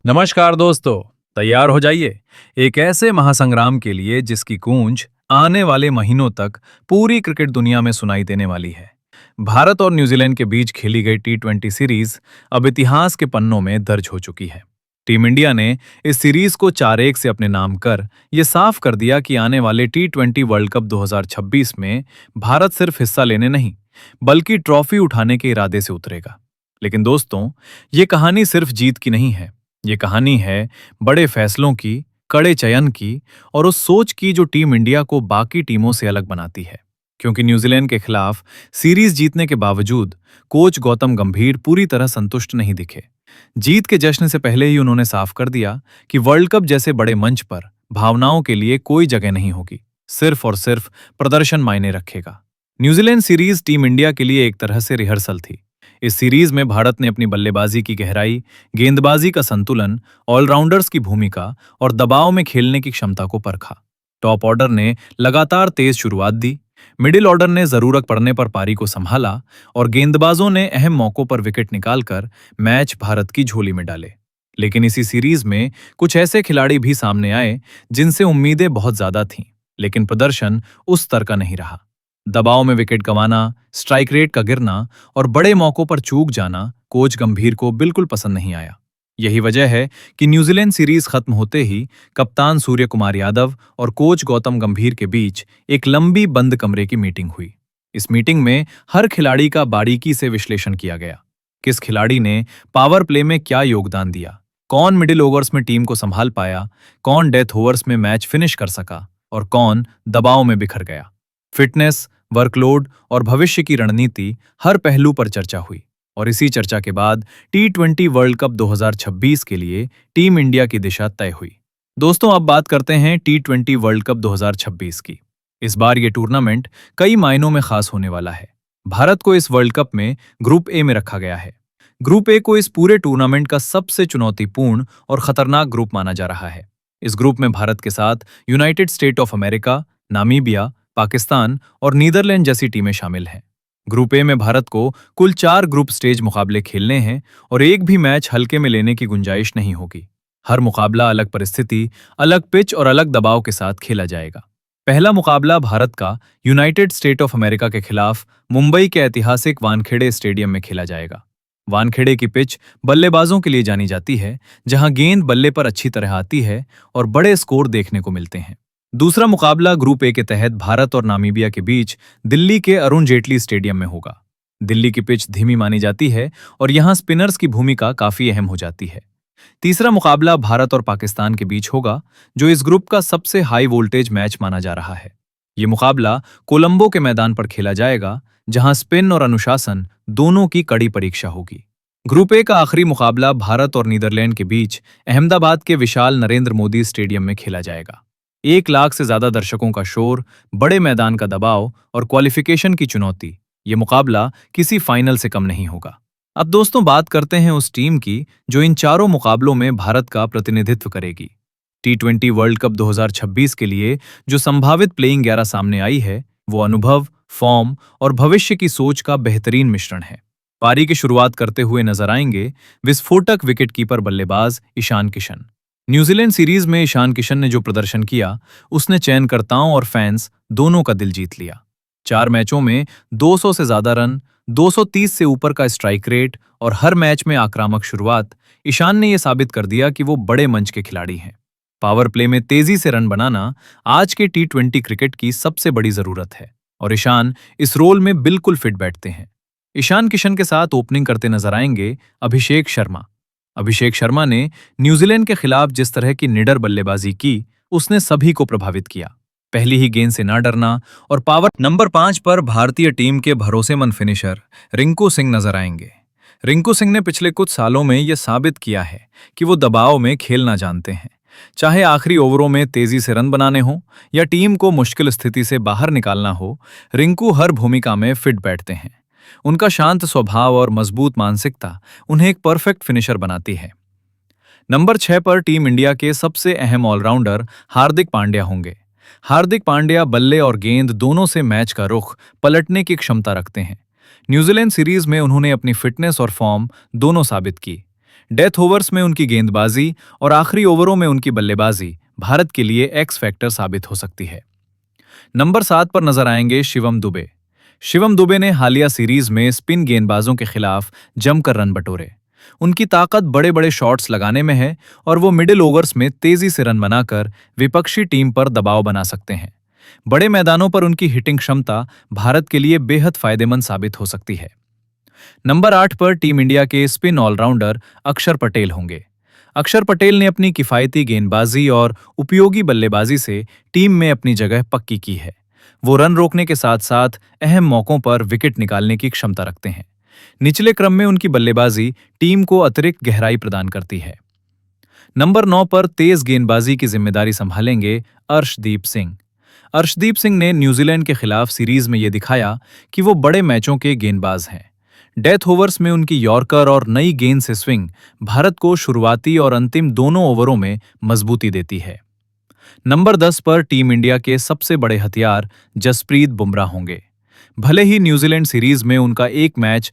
नमस्कार दोस्तों। तैयार हो जाइए एक ऐसे महासंग्राम के लिए जिसकी गूंज आने वाले महीनों तक पूरी क्रिकेट दुनिया में सुनाई देने वाली है। भारत और न्यूजीलैंड के बीच खेली गई टी20 सीरीज अब इतिहास के पन्नों में दर्ज हो चुकी है। टीम इंडिया ने इस सीरीज को 4-1 से अपने नाम कर यह साफ कर दिया कि आने वाले टी20 वर्ल्ड कप 2026 में भारत सिर्फ हिस्सा लेने नहीं बल्कि ट्रॉफी उठाने के इरादे से उतरेगा। लेकिन दोस्तों, ये कहानी सिर्फ जीत की नहीं है। ये कहानी है बड़े फैसलों की, कड़े चयन की और उस सोच की जो टीम इंडिया को बाकी टीमों से अलग बनाती है। क्योंकि न्यूजीलैंड के खिलाफ सीरीज जीतने के बावजूद कोच गौतम गंभीर पूरी तरह संतुष्ट नहीं दिखे। जीत के जश्न से पहले ही उन्होंने साफ कर दिया कि वर्ल्ड कप जैसे बड़े मंच पर भावनाओं के लिए कोई जगह नहीं होगी, सिर्फ और सिर्फ प्रदर्शन मायने रखेगा। न्यूजीलैंड सीरीज टीम इंडिया के लिए एक तरह से रिहर्सल थी। इस सीरीज में भारत ने अपनी बल्लेबाजी की गहराई, गेंदबाजी का संतुलन, ऑलराउंडर्स की भूमिका और दबाव में खेलने की क्षमता को परखा। टॉप ऑर्डर ने लगातार तेज शुरुआत दी, मिडिल ऑर्डर ने जरूरत पड़ने पर पारी को संभाला और गेंदबाजों ने अहम मौकों पर विकेट निकालकर मैच भारत की झोली में डाले। लेकिन इसी सीरीज में कुछ ऐसे खिलाड़ी भी सामने आए जिनसे उम्मीदें बहुत ज्यादा थीं, लेकिन प्रदर्शन उस स्तर का नहीं रहा। दबाव में विकेट गंवाना, स्ट्राइक रेट का गिरना और बड़े मौकों पर चूक जाना कोच गंभीर को बिल्कुल पसंद नहीं आया। यही वजह है कि न्यूजीलैंड सीरीज खत्म होते ही कप्तान सूर्य कुमार यादव और कोच गौतम गंभीर के बीच एक लंबी बंद कमरे की मीटिंग हुई। इस मीटिंग में हर खिलाड़ी का बारीकी से विश्लेषण किया गया। किस खिलाड़ी ने पावर प्ले में क्या योगदान दिया, कौन मिडिल ओवर्स में टीम को संभाल पाया, कौन डेथ ओवर्स में मैच फिनिश कर सका और कौन दबाव में बिखर गया। फिटनेस, वर्कलोड और भविष्य की रणनीति हर पहलू पर चर्चा हुई और इसी चर्चा के बाद टी20 वर्ल्ड कप 2026 के लिए टीम इंडिया की दिशा तय हुई। दोस्तों, अब बात करते हैं टी20 वर्ल्ड कप 2026 की। इस बार ये टूर्नामेंट कई मायनों में खास होने वाला है। भारत को इस वर्ल्ड कप में ग्रुप ए में रखा गया है। ग्रुप ए को इस पूरे टूर्नामेंट का सबसे चुनौतीपूर्ण और खतरनाक ग्रुप माना जा रहा है। इस ग्रुप में भारत के साथ United state of America, Namibia, Pakistan और नीदरलैंड जैसी टीमें शामिल हैं। ग्रुप ए में भारत को कुल 4 ग्रुप स्टेज मुकाबले खेलने हैं और एक भी मैच हल्के में लेने की गुंजाइश नहीं होगी। हर मुकाबला अलग परिस्थिति, अलग पिच और अलग दबाव के साथ खेला जाएगा। पहला मुकाबला भारत का यूनाइटेड स्टेट ऑफ अमेरिका के खिलाफ मुंबई के ऐतिहासिक वानखेड़े स्टेडियम में खेला जाएगा। वानखेड़े की पिच बल्लेबाजों के लिए जानी जाती है, जहां गेंद बल्ले पर अच्छी तरह आती है और बड़े स्कोर देखने को मिलते हैं। दूसरा मुकाबला ग्रुप ए के तहत भारत और नामीबिया के बीच दिल्ली के अरुण जेटली स्टेडियम में होगा। दिल्ली की पिच धीमी मानी जाती है और यहां स्पिनर्स की भूमिका काफी अहम हो जाती है। तीसरा मुकाबला भारत और पाकिस्तान के बीच होगा, जो इस ग्रुप का सबसे हाई वोल्टेज मैच माना जा रहा है। ये मुकाबला कोलंबो के मैदान पर खेला जाएगा, जहां स्पिन और अनुशासन दोनों की कड़ी परीक्षा होगी। ग्रुप ए का आखिरी मुकाबला भारत और नीदरलैंड के बीच अहमदाबाद के विशाल नरेंद्र मोदी स्टेडियम में खेला जाएगा। 1 लाख से ज्यादा दर्शकों का शोर, बड़े मैदान का दबाव और क्वालिफिकेशन की चुनौती, ये मुकाबला किसी फाइनल से कम नहीं होगा। अब दोस्तों, बात करते हैं उस टीम की जो इन चारों मुकाबलों में भारत का प्रतिनिधित्व करेगी। टी20 वर्ल्ड कप 2026 के लिए जो संभावित प्लेइंग 11 सामने आई है, वो अनुभव, फॉर्म और भविष्य की सोच का बेहतरीन मिश्रण है। पारी की शुरुआत करते हुए नजर आएंगे विस्फोटक विकेटकीपर बल्लेबाज ईशान किशन। न्यूजीलैंड सीरीज में ईशान किशन ने जो प्रदर्शन किया, उसने चयनकर्ताओं और फैंस दोनों का दिल जीत लिया। 4 मैचों में 200 से ज्यादा रन, 230 से ऊपर का स्ट्राइक रेट और हर मैच में आक्रामक शुरुआत, ईशान ने यह साबित कर दिया कि वो बड़े मंच के खिलाड़ी हैं। पावर प्ले में तेजी से रन बनाना आज के टी20 क्रिकेट की सबसे बड़ी जरूरत है और ईशान इस रोल में बिल्कुल फिट बैठते हैं। ईशान किशन के साथ ओपनिंग करते नजर आएंगे अभिषेक शर्मा। अभिषेक शर्मा ने न्यूजीलैंड के खिलाफ जिस तरह की निडर बल्लेबाजी की, उसने सभी को प्रभावित किया। पहली ही गेंद से ना डरना और पावर। नंबर 5 पर भारतीय टीम के भरोसेमंद फिनिशर रिंकू सिंह नजर आएंगे। रिंकू सिंह ने पिछले कुछ सालों में यह साबित किया है कि वो दबाव में खेलना जानते हैं। चाहे आखिरी ओवरों में तेजी से रन बनाने हो या टीम को मुश्किल स्थिति से बाहर निकालना हो, रिंकू हर भूमिका में फिट बैठते हैं। उनका शांत स्वभाव और मजबूत मानसिकता उन्हें एक परफेक्ट फिनिशर बनाती है। नंबर 6 पर टीम इंडिया के सबसे अहम ऑलराउंडर हार्दिक पांड्या होंगे। हार्दिक पांड्या बल्ले और गेंद दोनों से मैच का रुख पलटने की क्षमता रखते हैं। न्यूजीलैंड सीरीज में उन्होंने अपनी फिटनेस और फॉर्म दोनों साबित की। डेथ ओवर्स में उनकी गेंदबाजी और आखिरी ओवरों में उनकी बल्लेबाजी भारत के लिए एक्स फैक्टर साबित हो सकती है। नंबर 7 पर नजर आएंगे शिवम दुबे। शिवम दुबे ने हालिया सीरीज में स्पिन गेंदबाजों के खिलाफ जमकर रन बटोरे। उनकी ताकत बड़े बड़े शॉट्स लगाने में है और वो मिडिल ओवर्स में तेजी से रन बनाकर विपक्षी टीम पर दबाव बना सकते हैं। बड़े मैदानों पर उनकी हिटिंग क्षमता भारत के लिए बेहद फायदेमंद साबित हो सकती है। नंबर 8 पर टीम इंडिया के स्पिन ऑलराउंडर अक्षर पटेल होंगे। अक्षर पटेल ने अपनी किफायती गेंदबाजी और उपयोगी बल्लेबाजी से टीम में अपनी जगह पक्की की है। वो रन रोकने के साथ साथ अहम मौकों पर विकेट निकालने की क्षमता रखते हैं। निचले क्रम में उनकी बल्लेबाजी टीम को अतिरिक्त गहराई प्रदान करती है। नंबर 9 पर तेज गेंदबाजी की जिम्मेदारी संभालेंगे अर्शदीप सिंह। अर्शदीप सिंह ने न्यूजीलैंड के खिलाफ सीरीज में ये दिखाया कि वो बड़े मैचों के गेंदबाज हैं। डेथ ओवर्स में उनकी यॉर्कर और नई गेंद से स्विंग भारत को शुरुआती और अंतिम दोनों ओवरों में मजबूती देती है। नंबर 10 पर टीम इंडिया के सबसे बड़े हथियार जसप्रीत बुमराह होंगे। भले ही न्यूजीलैंड सीरीज में उनका एक मैच